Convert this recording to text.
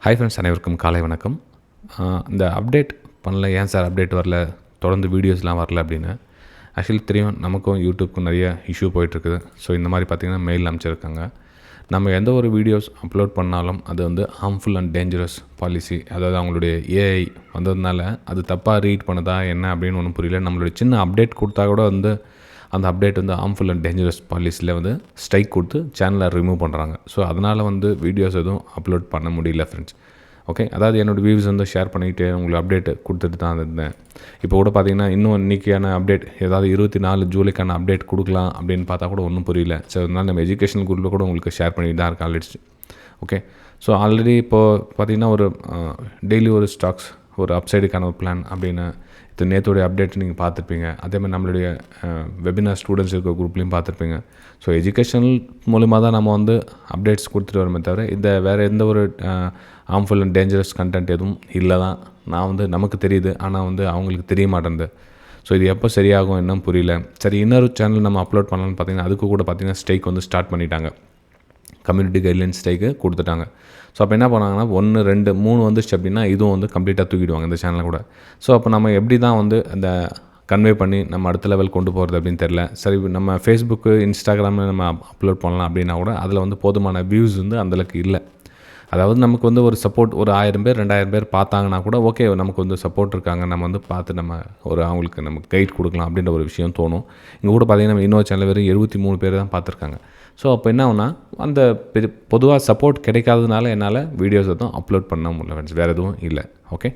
Hi friends, அனைவருக்கும் காலை வணக்கம். இந்த அப்டேட் பண்ணல, ஏன் சார் அப்டேட் வரல, தொடர்ந்து வீடியோஸ்லாம் வரல அப்படின்னு ஆக்சுவலி தெரியும். நமக்கும் யூடியூப்க்கும் நிறைய இஷ்யூ போயிட்டுருக்குது. ஸோ இந்த மாதிரி பார்த்திங்கன்னா மெயில் அனுப்பிச்சிருக்காங்க. நம்ம எந்த ஒரு வீடியோஸ் அப்லோட் பண்ணாலும் அது வந்து ஹார்ம்ஃபுல் அண்ட் டேஞ்சரஸ் பாலிசி, அதாவது அவங்களுடைய ஏஐ வந்ததுனால அது தப்பாக ரீட் பண்ணுதா என்ன அப்படின்னு ஒன்றும் புரியல. நம்மளுடைய சின்ன அப்டேட் கொடுத்தா கூட வந்து அந்த அப்டேட் வந்து ஹார்ம்ஃபுல் அண்ட் டேஞ்சரஸ் பாலிசியில் வந்து ஸ்ட்ரைக் கொடுத்து சேனலை ரிமூவ் பண்ணுறாங்க. ஸோ அதனால் வந்து வீடியோஸ் எதுவும் அப்லோட் பண்ண முடியல ஃப்ரெண்ட்ஸ். ஓகே, அதாவது என்னோடய வியூஸ் வந்து ஷேர் பண்ணிக்கிட்டு உங்களுக்கு அப்டேட் கொடுத்துட்டு தான் இருந்தேன். இப்போ கூட பார்த்திங்கன்னா இன்னும் இன்றைக்கியான அப்டேட், ஏதாவது 24 ஜூலைக்கான அப்டேட் கொடுக்கலாம் அப்படின்னு பார்த்தா கூட ஒன்றும் புரியல. ஸோ அதனால் நம்ம எஜுகேஷனல் குரூப்பில் கூட உங்களுக்கு ஷேர் பண்ணிட்டு தான் இருக்கேன் ஆல்ரெடி. ஓகே, ஸோ ஆல்ரெடி இப்போது பார்த்திங்கன்னா ஒரு டெய்லி ஒரு ஸ்டாக்ஸ் ஒரு அப்சைடுக்கான ஒரு பிளான் அப்படின்னு இது நேற்றோடைய அப்டேட் நீங்கள் பார்த்துருப்பீங்க. அதேமாதிரி நம்மளுடைய வெபினார் ஸ்டூடெண்ட்ஸ் இருக்க குரூப்லேயும் பார்த்துருப்பீங்க. ஸோ எஜுகேஷனல் மூலிமா தான் நம்ம வந்து அப்டேட்ஸ் கொடுத்துட்டு வரமே தவிர இந்த வேறு எந்த ஒரு ஹார்ம்ஃபுல் அண்ட் டேஞ்சரஸ் கண்டென்ட் எதுவும் இல்லை தான் நான் வந்து நமக்கு தெரியுது. ஆனால் வந்து அவங்களுக்கு தெரிய மாட்டேங்குது. ஸோ இது எப்போ சரியாகும் என்னன்னு புரியல. சரி, இன்னொரு சேனல் நம்ம அப்லோட் பண்ணலான்னு பார்த்தீங்கன்னா அதுக்கு கூட பார்த்திங்கன்னா ஸ்ட்ரைக் வந்து ஸ்டார்ட் பண்ணிட்டாங்க. கம்யூனிட்டி கைட்லைன்ஸ் ஸ்ட்ரைக்கு கொடுத்துட்டாங்க. ஸோ அப்போ என்ன பண்ணாங்கன்னா 1, 2, 3 வந்துச்சு அப்படின்னா இதுவும் வந்து கம்ப்ளீட்டாக தூக்கிடுவாங்க இந்த சேனலை கூட. ஸோ அப்போ நம்ம எப்படி தான் வந்து அந்த கன்வே பண்ணி நம்ம அடுத்த லெவல் கொண்டு போகிறது அப்படின்னு தெரில. சரி, நம்ம ஃபேஸ்புக்கு, இன்ஸ்டாகிராமில் நம்ம அப்லோட் பண்ணலாம் அப்படின்னா கூட அதில் வந்து போதுமான வியூஸ் வந்து அந்தளவுக்கு இல்லை. அதாவது நமக்கு வந்து ஒரு சப்போர்ட் ஒரு 1000 பேர் 2000 பேர் பார்த்தாங்கன்னா கூட ஓகே, நமக்கு வந்து சப்போர்ட் இருக்காங்க, நம்ம வந்து பார்த்து நம்ம ஒரு அவங்களுக்கு நம்ம கைட் கொடுக்கலாம் அப்படின்ற ஒரு விஷயம் தோணும். இங்கே கூட பார்த்திங்கன்னா நம்ம இன்னொரு சேனல் வெறும் 73 பேர் தான் பார்த்துருக்காங்க. ஸோ அப்போ என்ன ஆகுனா அந்த பொதுவாக சப்போர்ட் கிடைக்காததுனால என்னால் வீடியோஸ் எதுவும் அப்லோட் பண்ண முடியல ஃப்ரெண்ட்ஸ், வேறு எதுவும் இல்லை. ஓகே.